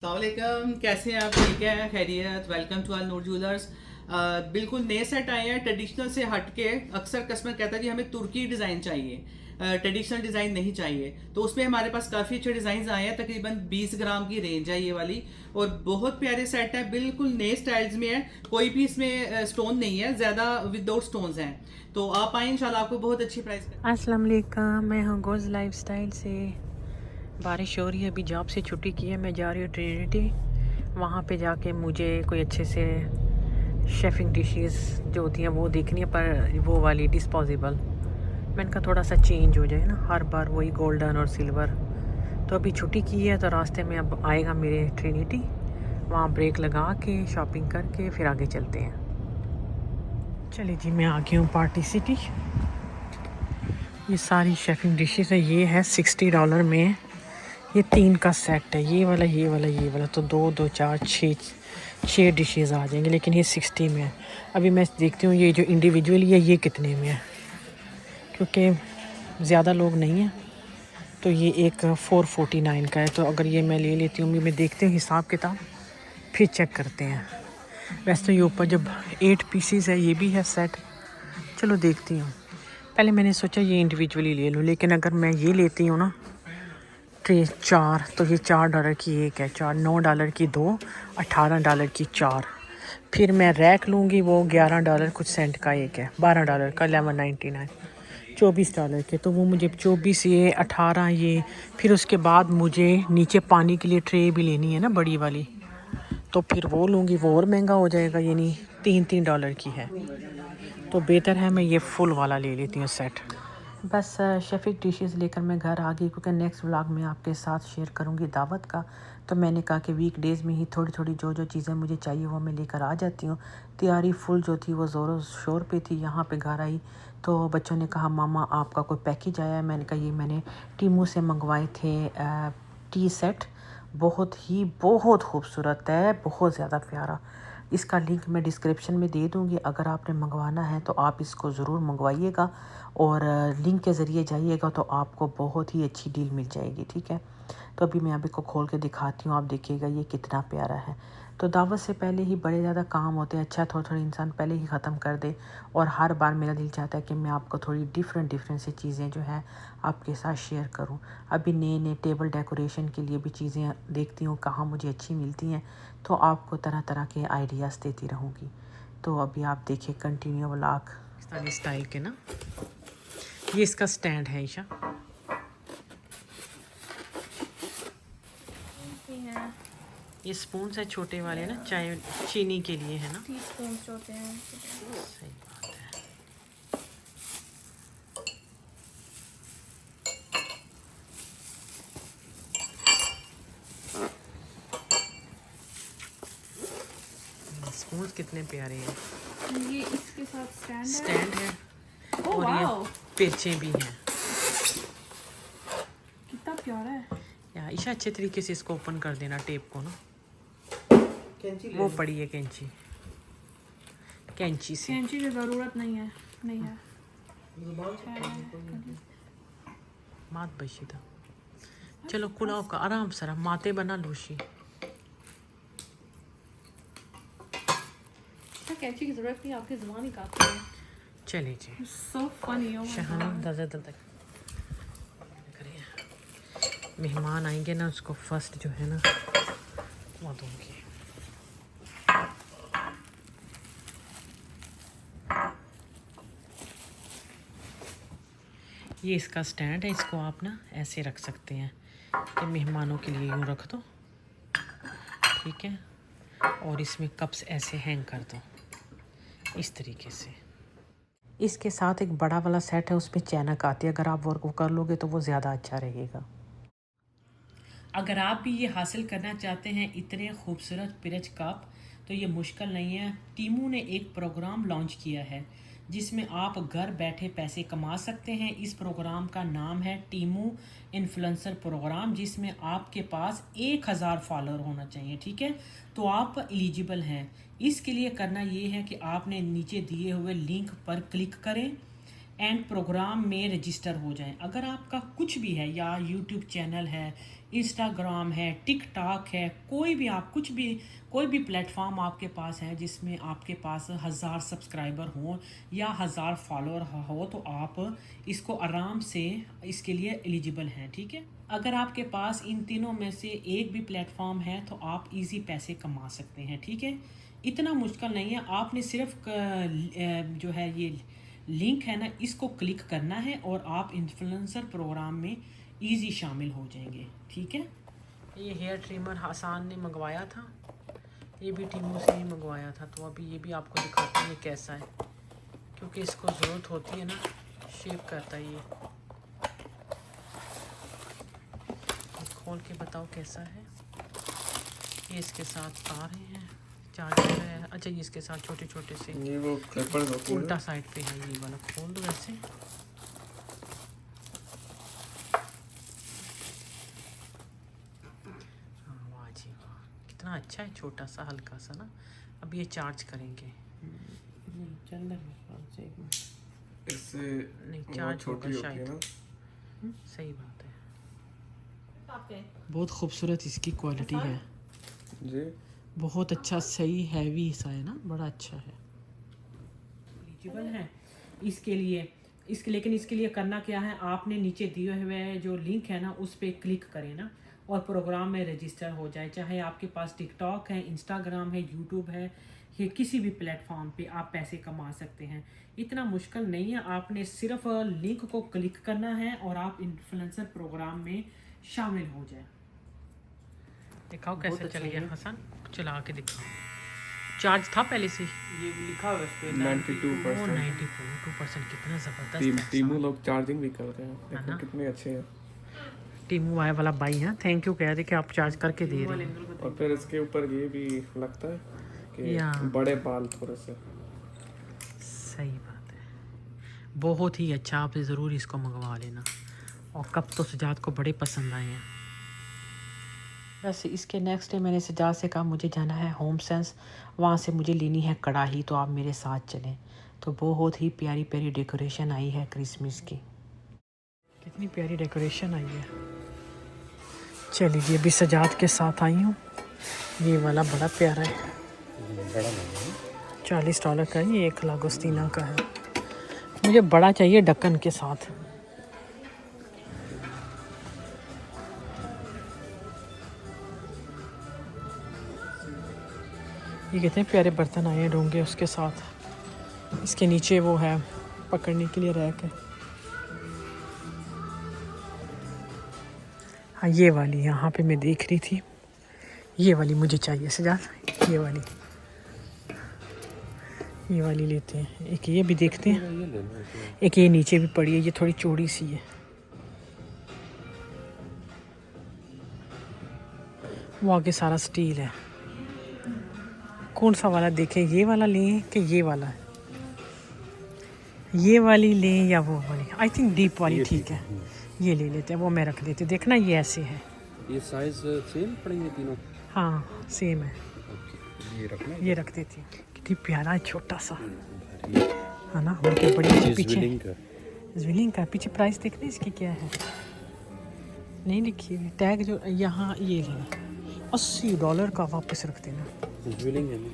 अस्सलामुअलैकुम, कैसे हैं आप? ठीक है, खैरियत। Welcome to Al Noor jewellers. बिल्कुल नए सेट आए हैं ट्रेडिशनल से हट के। अक्सर कस्टमर कहता है कि हमें तुर्की डिज़ाइन चाहिए, ट्रेडिशनल डिज़ाइन नहीं चाहिए। तो उसमें हमारे पास काफ़ी अच्छे डिज़ाइन आए हैं। तकरीबन 20 ग्राम की रेंज है ये वाली, और बहुत प्यारे सेट है। बिल्कुल नए स्टाइल्स में है, कोई भी इसमें स्टोन नहीं है, ज़्यादा विदाउट स्टोन्स हैं। तो आप आए, इंशाल्लाह आपको बहुत अच्छी प्राइस। अस्सलाम वालेकुम, मैं हूँ गोज़ लाइफस्टाइल से। बारिश हो रही है, अभी जॉब से छुट्टी की है, मैं जा रही हूँ ट्रिनिटी। वहाँ पे जाके मुझे कोई अच्छे से शेफ़िंग डिशेस जो होती हैं वो देखनी है, पर वो वाली डिस्पोजेबल। मैंने कहा थोड़ा सा चेंज हो जाए ना, हर बार वही गोल्डन और सिल्वर। तो अभी छुट्टी की है, तो रास्ते में अब आएगा मेरे ट्रिनिटी। वहाँ ब्रेक लगा के शॉपिंग करके फिर आगे चलते हैं। चलिए जी, मैं आ गई हूँ पार्टी सिटी। ये सारी शेफ़िंग डिशेस है, ये है $60 में। ये 3 का सेट है, ये वाला ये वाला ये वाला, तो 2 2 4 6 डिशेस आ जाएंगे, लेकिन ये 60 में है। अभी मैं देखती हूँ ये जो इंडिविजुअली है ये कितने में है, क्योंकि ज़्यादा लोग नहीं हैं। तो ये एक 449 का है, तो अगर ये मैं ले लेती हूँ, मैं देखती हूँ हिसाब किताब, फिर चेक करते हैं। वैसे तो ये ऊपर जब 8 पीसीस है, ये भी है सेट। चलो देखती हूँ। पहले मैंने सोचा ये इंडिविजुअली ले लूँ, लेकिन अगर मैं ये लेती हूँ ना ट्रे 4, तो ये $4 की एक है, 4 $9 की 2, $18 की 4। फिर मैं रैक लूँगी, वो $11 कुछ सेंट का एक है, $12 का 11.99, $24 के। तो वो मुझे 24 ये 18 ये, फिर उसके बाद मुझे नीचे पानी के लिए ट्रे भी लेनी है ना बड़ी वाली, तो फिर वो लूँगी, वो और महंगा हो जाएगा, यानी $3 की है। तो बेहतर है मैं ये फुल वाला ले लेती हूँ सेट। बस शेफ़िक डिशेस लेकर मैं घर आ गई, क्योंकि नेक्स्ट व्लॉग में आपके साथ शेयर करूँगी दावत का। तो मैंने कहा कि वीक डेज़ में ही थोड़ी थोड़ी जो जो चीज़ें मुझे चाहिए वो मैं लेकर आ जाती हूँ। तैयारी फुल जो थी वो ज़ोरों शोर पे थी। यहाँ पे घर आई तो बच्चों ने कहा मामा आपका कोई पैकेज आया है। मैंने कहा ये मैंने टीमू से मंगवाए थे टी सेट। बहुत खूबसूरत है, बहुत ज़्यादा प्यारा। इसका लिंक मैं डिस्क्रिप्शन में दे दूँगी, अगर आपने मंगवाना है तो आप इसको ज़रूर मंगवाइएगा, और लिंक के ज़रिए जाइएगा तो आपको बहुत ही अच्छी डील मिल जाएगी, ठीक है। तो अभी मैं अभी को खोल के दिखाती हूँ, आप देखिएगा ये कितना प्यारा है। तो दावत से पहले ही बड़े ज़्यादा काम होते हैं, अच्छा थोड़ा थोड़ा इंसान पहले ही ख़त्म कर दे। और हर बार मेरा दिल चाहता है कि मैं आपको थोड़ी डिफरेंट सी चीज़ें जो है आपके साथ शेयर करूँ। अभी नए नए टेबल डेकोरेशन के लिए भी चीज़ें देखती हूँ कहाँ मुझे अच्छी मिलती हैं, तो आपको तरह तरह के आइडियाज़ देती रहूँगी। तो अभी आप देखिए कंटिन्यू व्लॉग। पाकिस्तानी स्टाइल के ना, ये इसका स्टैंड है ईशा। ये स्पून है छोटे वाले ना, चाय चीनी के लिए है ना, टी स्पून होते हैं। सही बात है। स्पून कितने प्यारे हैं। ये इसके साथ स्टैंड है, ओह और ये वाओ, पेचे भी हैं। कितना प्यारा है। यार ईशा अच्छे तरीके से इसको ओपन कर देना, टेप को ना। वो पड़ी है कैंची, कैंची से। कैंची की ज़रूरत नहीं है, नहीं है। मात बशी था। चलो कुलाव का आराम सरा माते बना लूशी। कैंची की ज़रूरत नहीं, आपकी ज़ुबान ही काफ़ी है। चले जी, सो फनी। ओह माय शहाना गॉड। दादा तक मेहमान आएंगे ना, उसको फर्स्ट जो है ना वो दूँगी। ये इसका स्टैंड है, इसको आप ना ऐसे रख सकते हैं कि मेहमानों के लिए यूँ रख दो, ठीक है। और इसमें कप्स ऐसे हैंग कर दो इस तरीके से। इसके साथ एक बड़ा वाला सेट है, उसमें चैनक आती है, अगर आप वर्क को कर लोगे तो वो ज़्यादा अच्छा रहेगा। अगर आप भी ये हासिल करना चाहते हैं इतने खूबसूरत पिरच कप, तो ये मुश्किल नहीं है। टीमू ने एक प्रोग्राम लॉन्च किया है जिसमें आप घर बैठे पैसे कमा सकते हैं। इस प्रोग्राम का नाम है टीमू इन्फ्लुएंसर प्रोग्राम, जिसमें आपके पास 1000 फॉलोअर होना चाहिए, ठीक है। तो आप एलिजिबल हैं। इसके लिए करना ये है कि आपने नीचे दिए हुए लिंक पर क्लिक करें। एंड प्रोग्राम में रजिस्टर हो जाएं। अगर आपका कुछ भी है, या यूट्यूब चैनल है, इंस्टाग्राम है, टिकटॉक है, कोई भी प्लेटफॉर्म आपके पास है जिसमें आपके पास 1000 सब्सक्राइबर हों या 1000 फॉलोअर हो, तो आप इसको आराम से इसके लिए एलिजिबल हैं, ठीक है। अगर आपके पास इन तीनों में से एक भी प्लेटफॉर्म है तो आप इजी पैसे कमा सकते हैं, ठीक है। इतना मुश्किल नहीं है, आपने सिर्फ जो है ये लिंक है ना, इसको क्लिक करना है और आप इन्फ्लुएंसर प्रोग्राम में इजी शामिल हो जाएंगे, ठीक है। ये हेयर ट्रिमर हसन ने मंगवाया था, ये भी टीमू से ही मंगवाया था, तो अभी ये भी आपको दिखाते हैं कैसा है, क्योंकि इसको ज़रूरत होती है ना, शेप करता है ये। खोल के बताओ कैसा है। ये इसके साथ तारे हैं, चार्जर है। अच्छा, ये इसके साथ छोटे छोटे से ये वो क्लिपर्स होते हैं, उल्टा साइड पे है ये वाला। खोल दो ऐसे। वाह जी वाह, कितना अच्छा है, छोटा सा हल्का सा ना। अब ये चार्ज करेंगे। चल रहा है इससे नहीं, चार्ज होगा छोटी होती है शायद। ना। सही बात है। बहुत खूबसूरत इसकी क्वालिटी है जी, बहुत अच्छा, सही हैवी सा है ना, बड़ा अच्छा है। एलिजिबल है इसके लिए, लेकिन इसके लिए करना क्या है, आपने नीचे दिए हुए जो लिंक है ना, उस पर क्लिक करें ना और प्रोग्राम में रजिस्टर हो जाए। चाहे आपके पास टिकटॉक है, इंस्टाग्राम है, यूट्यूब है, ये किसी भी प्लेटफॉर्म पे आप पैसे कमा सकते हैं। इतना मुश्किल नहीं है, आपने सिर्फ लिंक को क्लिक करना है और आप इन्फ्लुएंसर प्रोग्राम में शामिल हो जाए। दिखाओ कैसे चल गया हसन, चला के दिखाओ। चार्ज था पहले से, ये लिखा हुआ है इस पे 92%। 92% कितना ज़बरदस्त है। टीमू लोग चार्जिंग भी कर रहे हैं, है ना? देखो कितने अच्छे हैं। टीमू आए वाला भाई हैं, थैंक यू कह रहे कि आप चार्ज करके दे रहे हैं। और फिर इसके ऊपर ये भी लगता है कि या। बड़े बाल थोड़े से। सही बात है, बहुत ही अच्छा। आप ज़रूर इसको मंगवा लेना। और कप तो सजाद को बड़े पसंद आए हैं। वैसे इसके नेक्स्ट डे मैंने सजाद से कहा मुझे जाना है होम सेंस, वहाँ से मुझे लेनी है कढ़ाई, तो आप मेरे साथ चलें। तो बहुत ही प्यारी प्यारी डेकोरेशन आई है क्रिसमस की। कितनी प्यारी डेकोरेशन आई है। चलिए, अभी सजाद के साथ आई हूँ। ये वाला बड़ा प्यारा है, $40 का है। ये एक लागोस्तीना का है। मुझे बड़ा चाहिए ढक्कन के साथ। ये कितने प्यारे बर्तन आए हैं डोंगे उसके साथ। इसके नीचे वो है पकड़ने के लिए रैक है। हाँ, ये वाली यहाँ पे मैं देख रही थी, ये वाली मुझे चाहिए सजाद। ये वाली लेते हैं। एक ये भी देखते हैं, एक ये नीचे भी पड़ी है, ये थोड़ी चौड़ी सी है। वो आगे सारा स्टील है। कौन सा वाला देखें, ये वाला लें कि ये वाला? ये वाली लें या वो वाली? आई थिंक डीप वाली ठीक है, ये ले लेते हैं। वो मैं रख देती हूँ। देखना ये ऐसे है। ये साइज सेम पड़ेंगे तीनों? हाँ सेम है। ये रखना, ये रख देती हूँ। कितनी प्यारा है, छोटा सा है ना। उनके बड़ी पीछे ज्वेलिंग का पीछे प्राइस देखना इसकी क्या है, नहीं लिखी हुई। टैग जो यहाँ ये है $80 का, वापस रख देना। ज्वेलिंग है ना,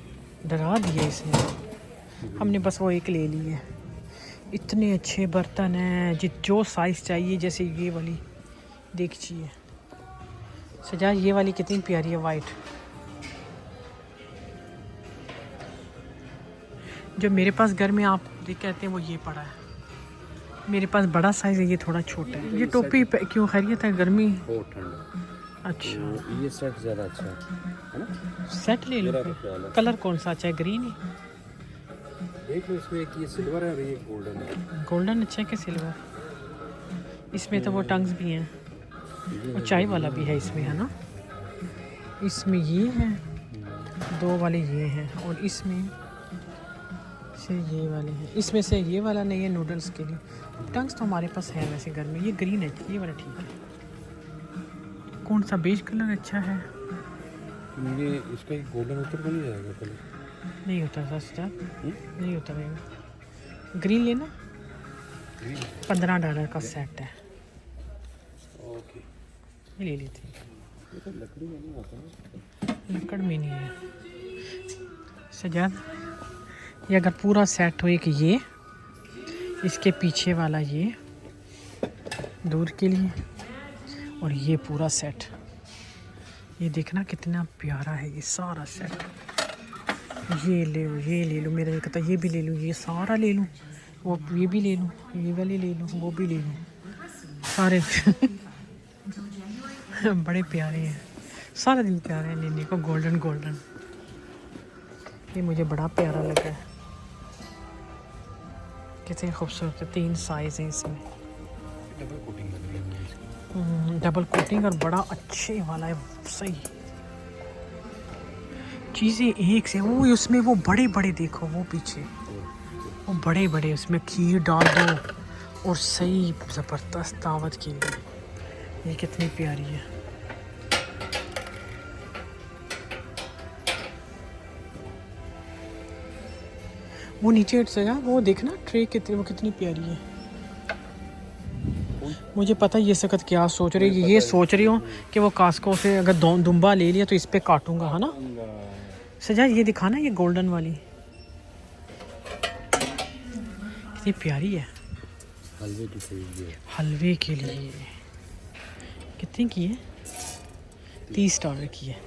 डरा दिया इसने। हमने बस वो एक ले ली है। इतने अच्छे बर्तन हैं, जो साइज़ चाहिए। जैसे ये वाली देखिए सजा, ये वाली कितनी प्यारी है, वाइट। जो मेरे पास घर में आप कहते हैं वो ये पड़ा है। मेरे पास बड़ा साइज़ है, ये थोड़ा छोटा है। ये टोपी क्यों खैरियत है, गर्मी? बहुत ठंडा। अच्छा, तो ये सेट ज़्यादा अच्छा है ना? सेट ले लो। मेरा तो ख्याल है। कलर कौन सा अच्छा है, ग्रीन ही? देख लो, इसमें एक ये सिल्वर है और ये गोल्डन है। गोल्डन अच्छा है कि सिल्वर? इसमें तो वो टंग्स भी हैं, और चाय वाला भी है इसमें, है ना। इसमें ये है, दो वाले ये हैं, और इसमें से ये वाले हैं। इसमें से ये वाला नहीं है नूडल्स के लिए। टंग्स तो हमारे पास है वैसे घर में। ये ग्रीन है, ये वाला ठीक है। कौन सा बेज कलर अच्छा है? ये इसका एक गोल्डन उतर तो नहीं जाएगा कलर? नहीं होता सस्ता, नहीं होता रहेगा। ग्रीन लेना, $15 का सेट है, ओके। ये ले लेती हूँ। ये तो लकड़ी में नहीं आता ना। लकड़ में नहीं है सजाद। ये अगर पूरा सेट हो, एक ये, इसके पीछे वाला ये दूर के लिए, और ये पूरा सेट, ये देखना कितना प्यारा है ये सारा सेट। ये ले लो मेरा, ये कहता ये भी ले लूँ, ये सारा ले लूँ, वो ये भी ले लूँ, ये वाली ले लूँ, वो भी ले लूँ, सारे बड़े प्यारे हैं, सारा दिन प्यारे हैं लेने को। गोल्डन गोल्डन, ये मुझे बड़ा प्यारा लगा है, कितने खूबसूरत है। 3 साइज़ हैं इसमें, डबल कोटिंग लग रही है इसकी। डबल कोटिंग और बड़ा अच्छे वाला है, सही चीज़ें एक से। वो उसमें वो बड़े बड़े देखो, वो पीछे वो बड़े बड़े, उसमें खीर डाल दो और सही ज़बरदस्त दावत के लिए। ये कितनी प्यारी है। वो नीचे सजा, वो देखना ट्रे कितनी, वो कितनी प्यारी है। मुझे पता है ये सकत क्या सोच रही है, ये सोच रही हूँ कि वो कास्को से अगर दुम्बा ले लिया तो इस पे काटूंगा, है ना सजा। ये दिखाना, ये गोल्डन वाली कितनी प्यारी है, हलवे की सही है। हलवे के लिए। कितने की है? $30 की है।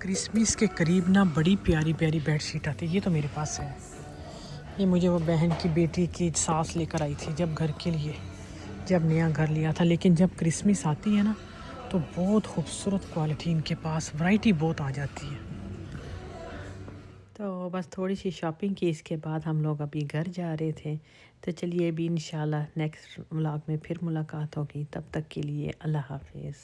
क्रिसमस के करीब ना बड़ी प्यारी प्यारी बेडशीट आती है, ये तो मेरे पास है। ये मुझे वो बहन की बेटी की सास लेकर आई थी जब घर के लिए, जब नया घर लिया था। लेकिन जब क्रिसमस आती है ना तो बहुत खूबसूरत क्वालिटी इनके पास, वैरायटी बहुत आ जाती है। तो बस थोड़ी सी शॉपिंग की, इसके बाद हम लोग अभी घर जा रहे थे। तो चलिए अभी इंशाल्लाह नेक्स्ट व्लॉग में फिर मुलाकात होगी, तब तक के लिए अल्लाह हाफिज़।